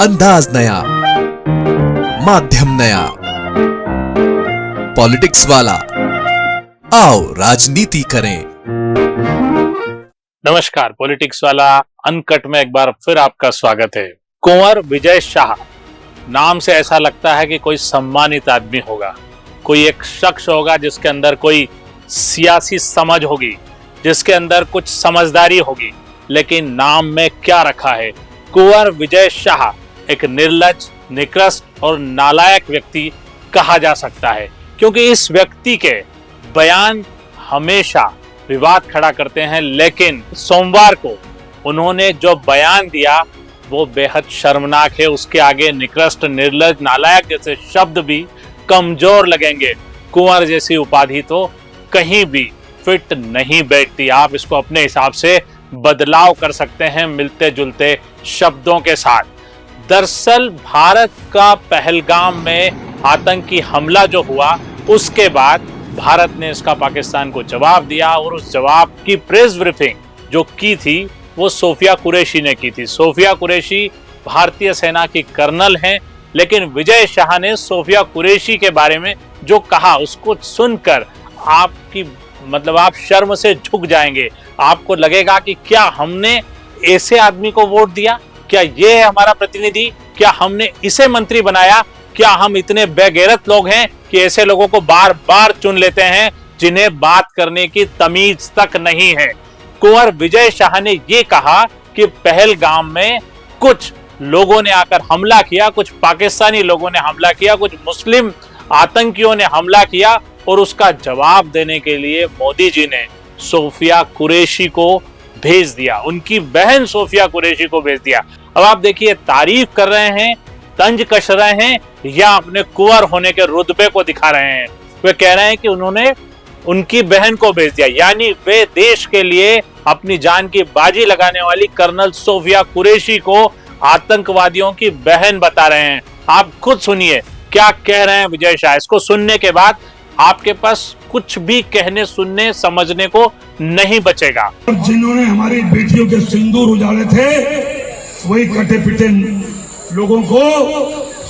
अंदाज नया, माध्यम नया, पॉलिटिक्स वाला, आओ राजनीति करें। नमस्कार, पॉलिटिक्स वाला अनकट में एक बार फिर आपका स्वागत है। कुंवर विजय शाह नाम से ऐसा लगता है कि कोई सम्मानित आदमी होगा, कोई एक शख्स होगा जिसके अंदर कोई सियासी समझ होगी, जिसके अंदर कुछ समझदारी होगी। लेकिन नाम में क्या रखा है? कुंवर विजय शाह एक निर्लज, निकृष्ट और नालायक व्यक्ति कहा जा सकता है, क्योंकि इस व्यक्ति के बयान हमेशा विवाद खड़ा करते हैं। लेकिन सोमवार को उन्होंने जो बयान दिया वो बेहद शर्मनाक है। उसके आगे निकृष्ट, निर्लज, नालायक जैसे शब्द भी कमजोर लगेंगे। कुंवर जैसी उपाधि तो कहीं भी फिट नहीं बैठती। आप इसको अपने हिसाब से बदलाव कर सकते हैं मिलते जुलते शब्दों के साथ। दरअसल भारत का पहलगाम में आतंकी हमला जो हुआ, उसके बाद भारत ने इसका पाकिस्तान को जवाब दिया और उस जवाब की प्रेस ब्रीफिंग जो की थी वो सोफिया कुरैशी ने की थी। सोफिया कुरैशी भारतीय सेना की कर्नल हैं, लेकिन विजय शाह ने सोफिया कुरैशी के बारे में जो कहा उसको सुनकर आप शर्म से झुक जाएंगे। आपको लगेगा कि क्या हमने ऐसे आदमी को वोट दिया? क्या ये है हमारा प्रतिनिधि? क्या हमने इसे मंत्री बनाया? क्या हम इतने बेगैरत लोग हैं कि ऐसे लोगों को बार बार चुन लेते हैं जिन्हें बात करने की तमीज तक नहीं है? कुंवर विजय शाह ने ये कहा कि पहलगाम में कुछ लोगों ने आकर हमला किया, कुछ पाकिस्तानी लोगों ने हमला किया, कुछ मुस्लिम आतंकियों ने हमला किया और उसका जवाब देने के लिए मोदी जी ने सोफिया कुरैशी को भेज दिया, उनकी बहन सोफिया कुरैशी को भेज दिया। अब आप देखिए, तारीफ कर रहे हैं, तंज कस रहे हैं या अपने कुंवर होने के रुतबे को दिखा रहे हैं। वे कह रहे हैं कि उन्होंने उनकी बहन को भेज दिया, यानी वे देश के लिए अपनी जान की बाजी लगाने वाली कर्नल सोफिया कुरैशी को आतंकवादियों की बहन बता रहे हैं। आप खुद सुनिए क्या कह रहे हैं विजय शाह। इसको सुनने के बाद आपके पास कुछ भी कहने, सुनने, समझने को नहीं बचेगा। जिन्होंने हमारी बेटियों के सिंदूर उजाड़े थे, वही कटे पिटे लोगों को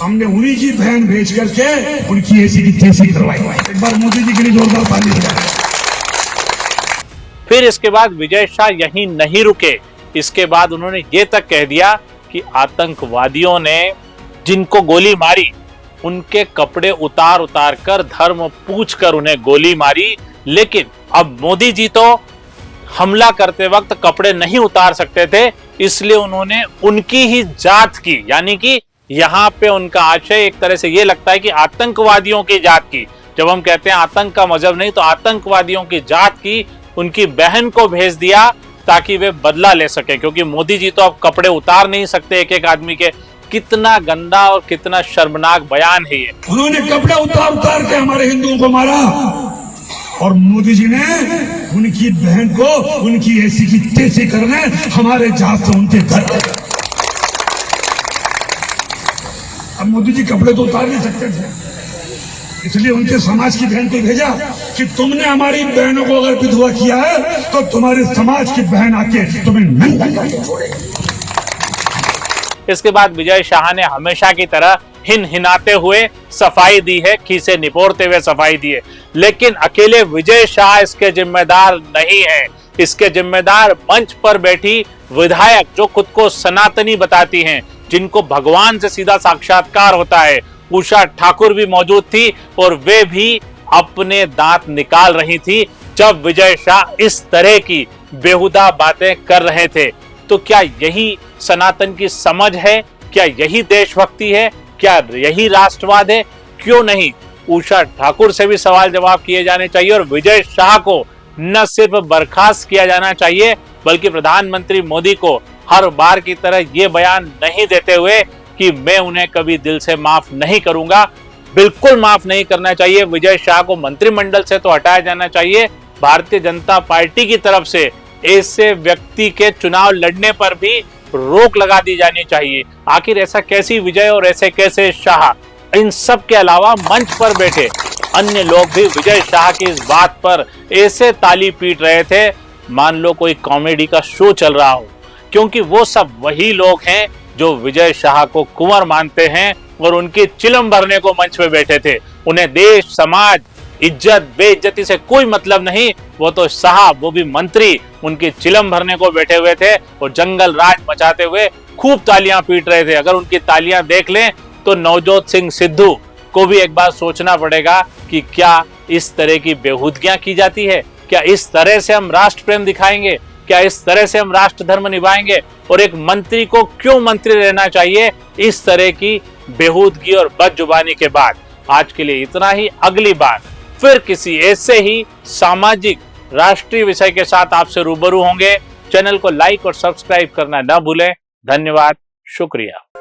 हमने उन्हीं की बहन भेज करके उनकी ऐसी की तैसी करवाई। एक बार मोदी जी के लिए जोरदार ताली बजाएं। फिर इसके बाद विजय शाह यहीं नहीं रुके। इसके बाद उन्होंने ये तक कह दिया कि आतंकवादियों ने जिनको गोली मारी उनके कपड़े उतार उतार कर, धर्म पूछ कर उन्हें गोली मारी। लेकिन अब मोदी जी तो हमला करते वक्त कपड़े नहीं उतार सकते थे, इसलिए उन्होंने उनकी ही जात की, यानी कि यहाँ पे उनका आशय एक तरह से ये लगता है कि आतंकवादियों की जात की, जब हम कहते हैं आतंक का मजहब नहीं तो आतंकवादियों की जात की, उनकी बहन को भेज दिया ताकि वे बदला ले सके। क्योंकि मोदी जी तो अब कपड़े उतार नहीं सकते एक एक आदमी के। कितना गंदा और कितना शर्मनाक बयान है ये। उन्होंने कपड़े उतार उतार के हमारे हिंदुओं को मारा और मोदी जी ने उनकी बहन को उनकी ऐसी की तैसी करने हमारे जहाज से उनके घर। अब मोदी जी कपड़े तो उतार नहीं सकते थे, इसलिए उनके समाज की बहन को भेजा कि तुमने हमारी बहनों को अगर विधवा किया है तो तुम्हारे समाज की बहन आके तुम्हें नंगा करके छोड़ेगी। इसके बाद विजय शाह ने हमेशा की तरह हिनहिनाते हुए सफाई दी है, खीसे निपोरते हुए सफाई दी है। लेकिन अकेले विजय शाह इसके जिम्मेदार नहीं है। इसके जिम्मेदार मंच पर बैठी विधायक जो खुद को सनातनी बताती हैं, जिनको भगवान से सीधा साक्षात्कार होता है, उषा ठाकुर भी मौजूद थी और वे भी अपने दांत निकाल रही थी जब विजय शाह इस तरह की बेहुदा बातें कर रहे थे। तो क्या यही सनातन की समझ है? क्या यही देशभक्ति है? क्या यही राष्ट्रवाद है? क्यों नहीं उषा ठाकुर से भी सवाल जवाब किए जाने चाहिए और विजय शाह को न सिर्फ बर्खास्त किया जाना चाहिए बल्कि प्रधानमंत्री मोदी को हर बार की तरह ये बयान नहीं देते हुए कि मैं उन्हें कभी दिल से माफ नहीं करूंगा, बिल्कुल माफ नहीं करना चाहिए। विजय शाह को मंत्रिमंडल से तो हटाया जाना चाहिए। भारतीय जनता पार्टी की तरफ से ऐसे व्यक्ति के चुनाव लड़ने पर भी रोक लगा दी जानी चाहिए। आखिर ऐसा कैसी विजय और ऐसे कैसे शाह? इन सब के अलावा मंच पर बैठे अन्य लोग भी विजय शाह की इस बात पर ऐसे ताली पीट रहे थे मान लो कोई कॉमेडी का शो चल रहा हो, क्योंकि वो सब वही लोग हैं जो विजय शाह को कुंवर मानते हैं और उनकी चिलम भरने को मंच पे बैठे थे। उन्हें देश, समाज, इज्जत बेइज्जती से कोई मतलब नहीं। वो तो साहब, वो भी मंत्री, उनकी चिलम भरने को बैठे हुए थे और जंगल राज मचाते हुए खूब तालियां पीट रहे थे। अगर उनकी तालियां देख लें तो नवजोत सिंह सिद्धू को भी एक बार सोचना पड़ेगा कि क्या इस तरह की बेहूदगियां की जाती है? क्या इस तरह से हम राष्ट्र प्रेम दिखाएंगे? क्या इस तरह से हम राष्ट्र धर्म निभाएंगे? और एक मंत्री को क्यों मंत्री रहना चाहिए इस तरह की बेहूदगी और बदजुबानी के बाद? आज के लिए इतना ही। अगली बार फिर किसी ऐसे ही सामाजिक राष्ट्रीय विषय के साथ आपसे रूबरू होंगे। चैनल को लाइक और सब्सक्राइब करना न भूलें। धन्यवाद, शुक्रिया।